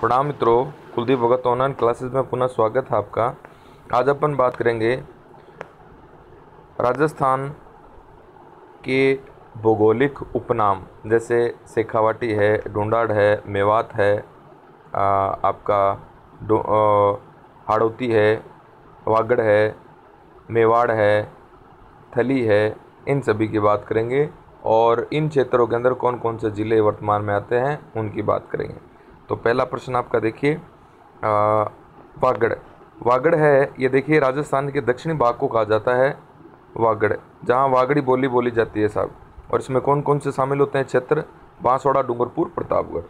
प्रणाम मित्रों, कुलदीप भगत online classes में पुनः स्वागत है आपका। आज अपन बात करेंगे राजस्थान के भौगोलिक उपनाम, जैसे शेखावाटी है, ढूंढाड़ है, मेवात है, आपका हाड़ौती है, वागड़ है, मेवाड़ है, थली है। इन सभी की बात करेंगे और इन क्षेत्रों के अंदर कौन कौन से ज़िले वर्तमान में आते हैं उनकी बात करेंगे। तो पहला प्रश्न आपका देखिए, वागड़। वागड़ है, ये देखिए राजस्थान के दक्षिणी भाग को कहा जाता है वागड़, जहाँ वागड़ी बोली बोली जाती है साहब। और इसमें कौन कौन से शामिल होते हैं क्षेत्र? बांसवाड़ा, डूंगरपुर, प्रतापगढ़।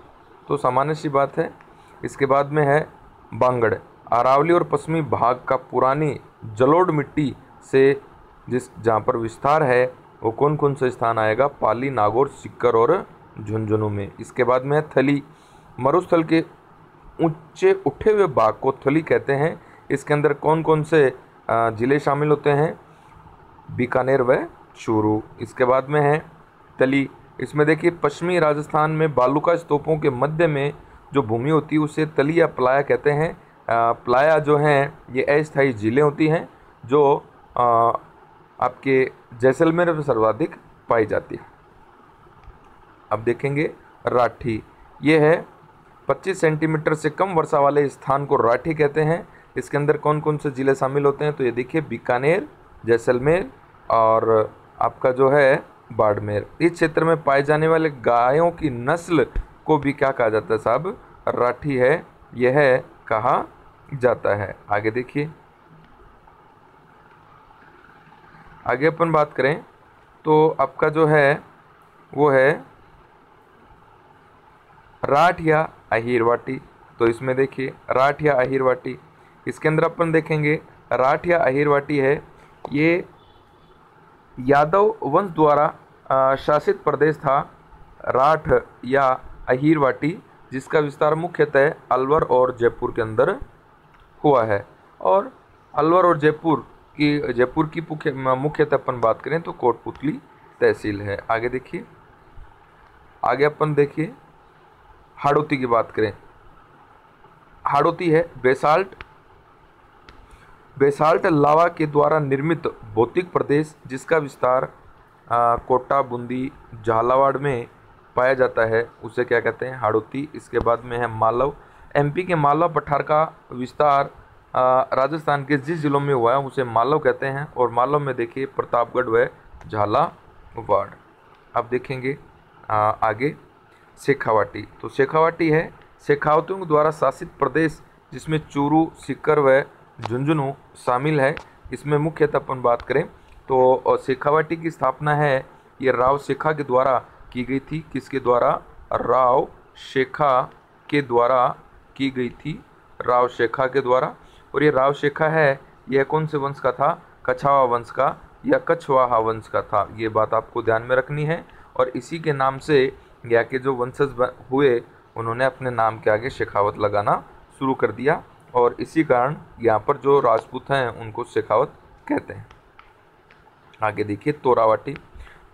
तो सामान्य सी बात है। इसके बाद में है बांगड़, अरावली और पश्चिमी भाग का पुरानी जलोढ़ मिट्टी से जहाँ पर विस्तार है वो कौन कौन से स्थान आएगा? पाली, नागौर, सीकर और झुंझुनू में। इसके बाद में है थली, मरुस्थल के ऊंचे उठे हुए भाग को थली कहते हैं। इसके अंदर कौन कौन से जिले शामिल होते हैं? बीकानेर व चूरू। इसके बाद में है तली, इसमें देखिए पश्चिमी राजस्थान में बालूका स्तूपों के मध्य में जो भूमि होती है उसे तली या प्लाया कहते हैं। प्लाया जो हैं ये अस्थायी जिले होती हैं जो आपके जैसलमेर में सर्वाधिक पाई जाती है। अब देखेंगे राठी, ये है 25 सेंटीमीटर से कम वर्षा वाले स्थान को राठी कहते हैं। इसके अंदर कौन कौन से ज़िले शामिल होते हैं? तो ये देखिए बीकानेर, जैसलमेर और आपका जो है बाड़मेर। इस क्षेत्र में पाए जाने वाले गायों की नस्ल को भी क्या कहा जाता है साहब? राठी है, यह कहा जाता है। आगे देखिए, आगे अपन बात करें तो आपका जो है वो है राठ या अहीरवाटी। तो इसमें देखिए राठ या अहीरवाटी, इसके अंदर अपन देखेंगे राठ या अहीरवाटी है, ये यादव वंश द्वारा शासित प्रदेश था। राठ या अहीरवाटी जिसका विस्तार मुख्यतः अलवर और जयपुर के अंदर हुआ है। और अलवर और जयपुर की मुख्यतः अपन बात करें तो कोटपुतली तहसील है। आगे देखिए, आगे अपन देखिए हाड़ौती की बात करें। हाड़ौती है बेसाल्ट लावा के द्वारा निर्मित भौतिक प्रदेश जिसका विस्तार कोटा, बूंदी, झालावाड़ में पाया जाता है, उसे क्या कहते हैं? हाड़ौती। इसके बाद में है मालव, एमपी के मालवा पठार का विस्तार राजस्थान के जिस जिलों में हुआ है उसे मालव कहते हैं। और मालव में देखिए प्रतापगढ़ व झालावाड़। अब देखेंगे आगे शेखावाटी। तो शेखावाटी है शेखावतियों द्वारा शासित प्रदेश जिसमें चूरू, सीकर व झुंझुनू शामिल है। इसमें मुख्यतः अपन बात करें तो शेखावाटी की स्थापना है ये राव शेखा के द्वारा की गई थी। किसके द्वारा? राव शेखा के द्वारा की गई थी, राव शेखा के द्वारा। और ये राव शेखा है यह कौन से वंश का था? कछावा वंश का या कछवाहा वंश का था। ये बात आपको ध्यान में रखनी है। और इसी के नाम से यहाँ के जो वंशज हुए उन्होंने अपने नाम के आगे शेखावत लगाना शुरू कर दिया और इसी कारण यहाँ पर जो राजपूत हैं उनको शेखावत कहते हैं। आगे देखिए तोरावाटी।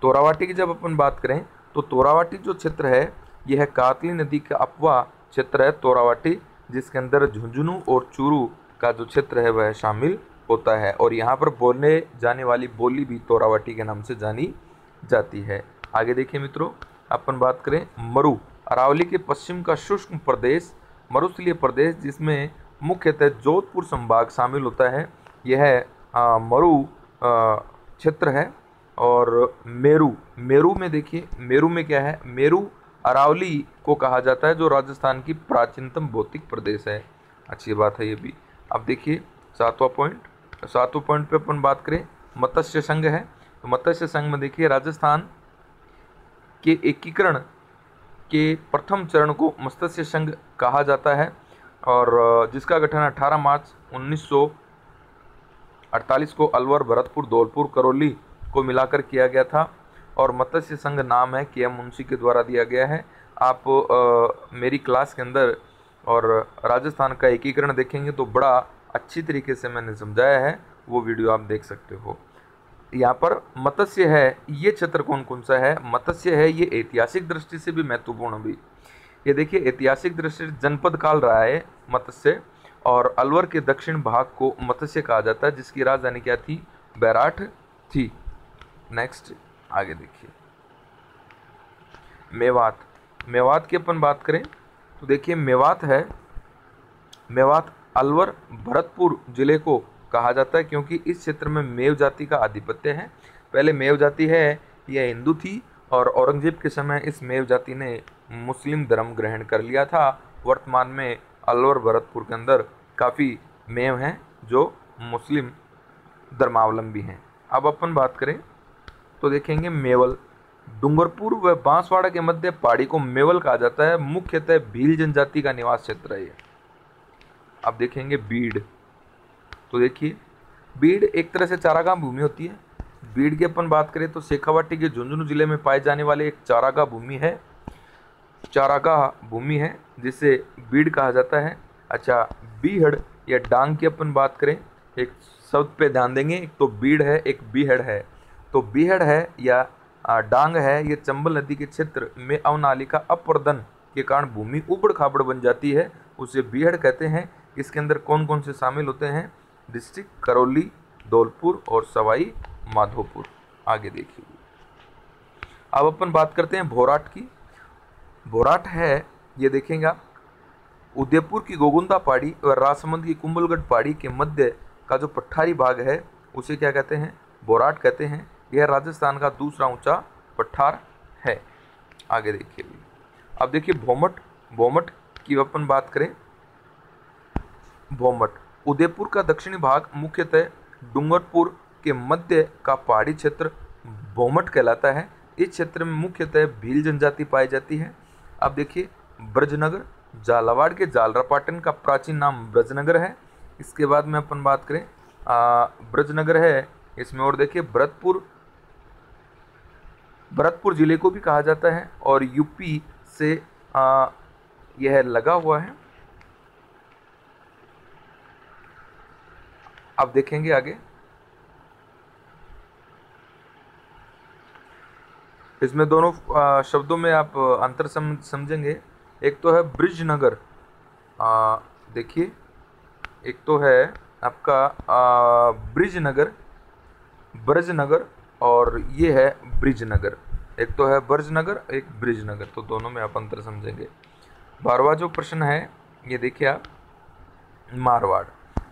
तोरावाटी की जब अपन बात करें तो तोरावाटी जो क्षेत्र है यह है कातली नदी का अपवा क्षेत्र है तोरावाटी, जिसके अंदर झुंझुनू और चूरू का जो क्षेत्र है वह शामिल होता है। और यहाँ पर बोलने जाने वाली बोली भी तोरावाटी के नाम से जानी जाती है। आगे देखिए मित्रों, अपन बात करें मरु, अरावली के पश्चिम का शुष्क प्रदेश, मरुस्थलीय प्रदेश जिसमें मुख्यतः जोधपुर संभाग शामिल होता है, यह मरु क्षेत्र है। और मेरू में देखिए, मेरू में क्या है? मेरू अरावली को कहा जाता है जो राजस्थान की प्राचीनतम भौतिक प्रदेश है। अच्छी बात है ये भी। अब देखिए सातवां पॉइंट पे अपन बात करें मत्स्य संघ है। तो मत्स्य संघ में देखिए राजस्थान के एकीकरण के प्रथम चरण को मत्स्य संघ कहा जाता है और जिसका गठन 18 मार्च 1948 को अलवर, भरतपुर, धौलपुर, करौली को मिलाकर किया गया था। और मत्स्य संघ नाम है के.एम. मुंशी के द्वारा दिया गया है। आप मेरी क्लास के अंदर और राजस्थान का एकीकरण देखेंगे तो बड़ा अच्छी तरीके से मैंने समझाया है, वो वीडियो आप देख सकते हो। यहाँ पर मत्स्य है, ये क्षेत्र कौन कौन सा है? मत्स्य है ये ऐतिहासिक दृष्टि से भी महत्वपूर्ण भी ये देखिए ऐतिहासिक दृष्टि से जनपद काल रहा है मत्स्य, और अलवर के दक्षिण भाग को मत्स्य कहा जाता है, जिसकी राजधानी क्या थी? बैराठ थी। नेक्स्ट आगे देखिए मेवात। मेवात की अपन बात करें तो देखिए मेवात है, मेवात अलवर भरतपुर जिले को कहा जाता है, क्योंकि इस क्षेत्र में मेव जाति का आधिपत्य है। पहले मेव जाति है यह हिंदू थी, और औरंगजेब के समय इस मेव जाति ने मुस्लिम धर्म ग्रहण कर लिया था। वर्तमान में अलवर भरतपुर के अंदर काफ़ी मेव हैं जो मुस्लिम धर्मावलंबी हैं। अब अपन बात करें तो देखेंगे मेवल। डूंगरपुर व बांसवाड़ा के मध्य पहाड़ी को मेवल कहा जाता है, मुख्यतः भील जनजाति का निवास क्षेत्र है ये। अब देखेंगे बीड़। तो देखिए बीड़ एक तरह से चारागाह भूमि होती है। बीड़ की अपन बात करें तो शेखावाटी के झुंझुनू जिले में पाए जाने वाले एक चारागाह भूमि है, जिसे बीड़ कहा जाता है। अच्छा, बीहड़ या डांग की अपन बात करें, एक शब्द पे ध्यान देंगे, एक तो बीड़ है, एक बीहड़ है। तो बीहड़ है या डांग है, ये चंबल नदी के क्षेत्र में अवनाली का अपर्दन के कारण भूमि उबड़ खाबड़ बन जाती है, उसे बीहड़ कहते हैं। इसके अंदर कौन कौन से शामिल होते हैं? डिस्ट्रिक्ट करौली, धौलपुर और सवाई माधोपुर। आगे देखिए अब अपन बात करते हैं भोराट की। भोराट है, ये देखेंगे आप, उदयपुर की गोगुंदा पहाड़ी और राजसमंद की कुंभलगढ़ पहाड़ी के मध्य का जो पठारी भाग है उसे क्या कहते हैं? भोराट कहते हैं। यह राजस्थान का दूसरा ऊंचा पठार है। आगे देखिए अब देखिए भोमट। भोमट की अपन बात करें, भोमट उदयपुर का दक्षिणी भाग, मुख्यतः डूंगरपुर के मध्य का पहाड़ी क्षेत्र भोमट कहलाता है। इस क्षेत्र में मुख्यतः भील जनजाति पाई जाती है। अब देखिए ब्रजनगर। झालावाड़ के झालरापाटन का प्राचीन नाम ब्रजनगर है। इसके बाद में अपन बात करें ब्रजनगर है, इसमें और देखिए भरतपुर जिले को भी कहा जाता है, और यूपी से यह लगा हुआ है। अब देखेंगे आगे, इसमें दोनों शब्दों में आप अंतर समझेंगे। एक तो है ब्रिजनगर, देखिए एक तो है आपका ब्रिजनगर, ब्रजनगर, और ये है ब्रिजनगर। एक तो है ब्रजनगर, एक ब्रिजनगर, तो दोनों में आप अंतर समझेंगे। 12वां जो प्रश्न है ये देखिए आप, मारवाड़।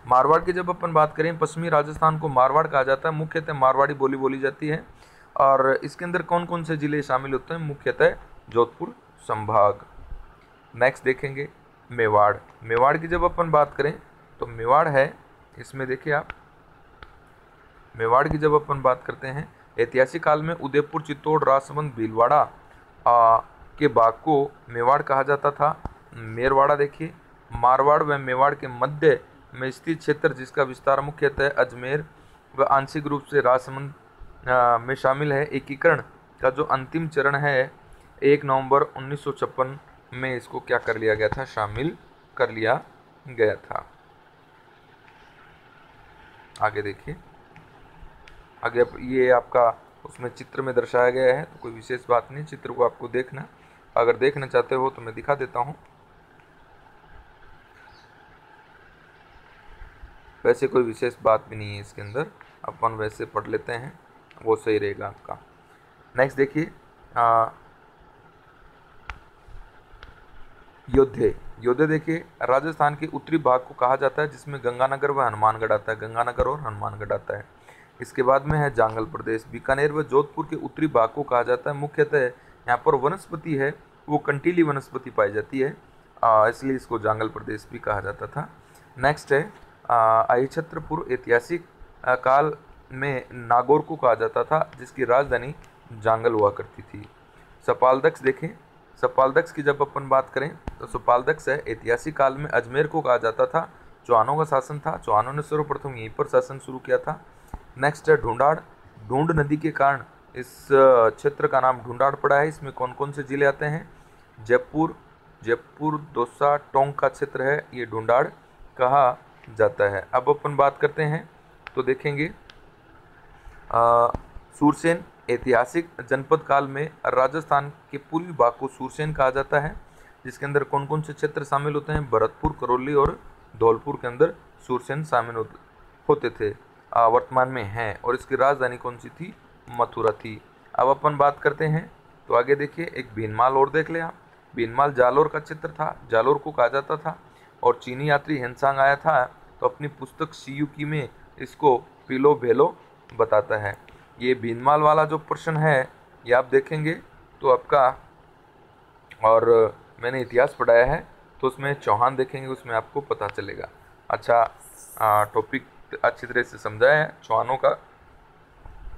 मारवाड़ की जब अपन बात करें, पश्चिमी राजस्थान को मारवाड़ कहा जाता है, मुख्यतः मारवाड़ी बोली बोली जाती है। और इसके अंदर कौन कौन से जिले शामिल होते हैं? मुख्यतः जोधपुर संभाग। नेक्स्ट देखेंगे मेवाड़। मेवाड़ की जब अपन बात करें तो मेवाड़ है, इसमें देखिए आप, मेवाड़ की जब अपन बात करते हैं, ऐतिहासिक काल में उदयपुर, चित्तौड़, राजसमंद, भीलवाड़ा के भाग को मेवाड़ कहा जाता था। मेरवाड़ा देखिए, मारवाड़ व मेवाड़ के मध्य में स्थित क्षेत्र जिसका विस्तार मुख्यतः अजमेर व आंशिक रूप से राजसमंद में शामिल है। एकीकरण का जो अंतिम चरण है 1 नवंबर 1956 में इसको क्या कर लिया गया था? शामिल कर लिया गया था। आगे देखिए, आगे ये आपका उसमें चित्र में दर्शाया गया है, तो कोई विशेष बात नहीं, चित्र को आपको देखना, अगर देखना चाहते हो तो मैं दिखा देता हूँ। वैसे कोई विशेष बात भी नहीं है इसके अंदर, अपन वैसे पढ़ लेते हैं, वो सही रहेगा आपका। नेक्स्ट देखिए योद्धे। योद्धे देखिए, राजस्थान के उत्तरी भाग को कहा जाता है, जिसमें गंगानगर व हनुमानगढ़ आता है। गंगानगर और हनुमानगढ़ आता है। इसके बाद में है जांगल प्रदेश। बीकानेर व जोधपुर के उत्तरी भाग को कहा जाता है। मुख्यतः यहाँ पर वनस्पति है वो कंटीली वनस्पति पाई जाती है, इसलिए इसको जांगल प्रदेश भी कहा जाता था। नेक्स्ट है अहिछत्रपुर। ऐतिहासिक काल में नागौर को कहा जाता था, जिसकी राजधानी जांगल हुआ करती थी। सपालदक्ष देखें, सपालदक्ष की जब अपन बात करें तो सपालदक्ष है, ऐतिहासिक काल में अजमेर को कहा जाता था। चौहानों का शासन था, चौहानों ने सर्वप्रथम यहीं पर शासन शुरू किया था। नेक्स्ट है ढूंढाड़। ढूंढ नदी के कारण इस क्षेत्र का नाम ढूंढाड़ पड़ा है। इसमें कौन कौन से जिले आते हैं? जयपुर, दौसा, टोंक का क्षेत्र है, ये ढूंढाड़ कहा जाता है। अब अपन बात करते हैं तो देखेंगे सूरसेन। ऐतिहासिक जनपद काल में राजस्थान के पूर्वी भाग को सूरसेन कहा जाता है। जिसके अंदर कौन कौन से क्षेत्र शामिल होते हैं? भरतपुर, करौली और धौलपुर के अंदर सूरसेन शामिल होते थे, वर्तमान में हैं। और इसकी राजधानी कौन सी थी? मथुरा थी। अब अपन बात करते हैं, तो आगे देखिए एक भीनमाल और देख ले आप। भीनमाल जालोर का चित्र था, जालोर को कहा जाता था। और चीनी यात्री हेनसांग आया था तो अपनी पुस्तक सीयूकी में इसको पीलो भेलो बताता है। ये भीनमाल वाला जो प्रश्न है ये आप देखेंगे तो आपका, और मैंने इतिहास पढ़ाया है तो उसमें चौहान देखेंगे, उसमें आपको पता चलेगा। अच्छा, टॉपिक अच्छी तरह से समझाया है चौहानों का,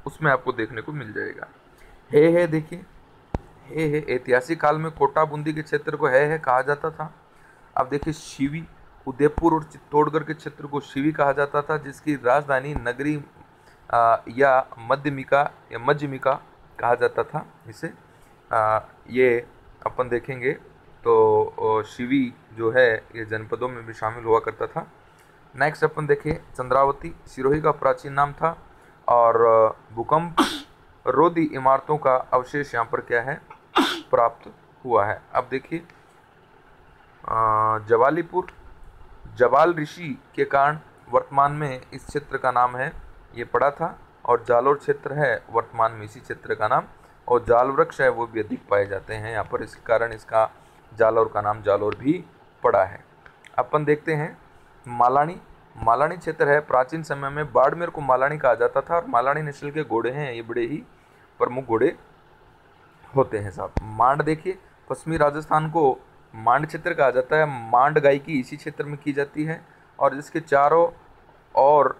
उसमें आपको देखने को मिल जाएगा। है देखिए, है ऐतिहासिक काल में कोटा बूंदी के क्षेत्र को है कहा जाता था। अब देखिए शिवी, उदयपुर और चित्तौड़गढ़ के क्षेत्र को शिवी कहा जाता था, जिसकी राजधानी नगरी या मध्यमिका कहा जाता था इसे। ये अपन देखेंगे तो शिवी जो है ये जनपदों में भी शामिल हुआ करता था। नेक्स्ट अपन देखिए चंद्रावती, सिरोही का प्राचीन नाम था। और भूकंप रोधी इमारतों का अवशेष यहाँ पर क्या है? प्राप्त हुआ है। अब देखिए जवालीपुर, जवाल ऋषि के कारण वर्तमान में इस क्षेत्र का नाम है, ये पड़ा था। और जालोर क्षेत्र है वर्तमान में इसी क्षेत्र का नाम। और जाल वृक्ष है वो भी अधिक पाए जाते हैं यहाँ पर, इसके कारण इसका जालोर का नाम जालोर भी पड़ा है। अपन देखते हैं मालानी, मालानी क्षेत्र है। प्राचीन समय में बाड़मेर को मालानी कहा जाता था। और मालानी नस्ल के घोड़े हैं, ये बड़े ही प्रमुख घोड़े होते हैं साहब। मांड देखिए, पश्चिमी राजस्थान को मांड क्षेत्र कहा जाता है। मांड गायकी इसी क्षेत्र में की जाती है। और जिसके चारों ओर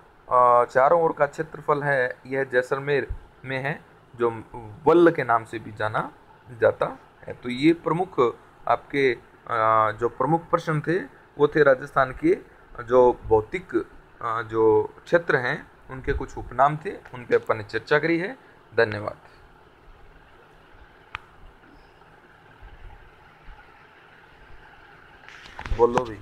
का क्षेत्रफल है यह जैसलमेर में है, जो वल्ल के नाम से भी जाना जाता है। तो ये प्रमुख आपके जो प्रमुख प्रश्न थे वो थे राजस्थान के जो भौतिक जो क्षेत्र हैं उनके कुछ उपनाम थे, उन पे अपन ने चर्चा करी है। धन्यवाद। बोलो भी।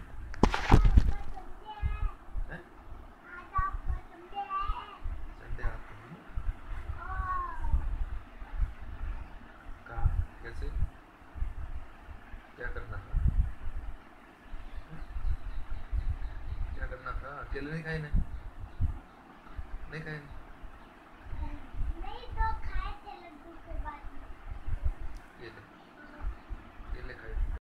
कहाँ, कैसे, क्या करना था? क्या करना था? अकेले नहीं खाए, नहीं खाए।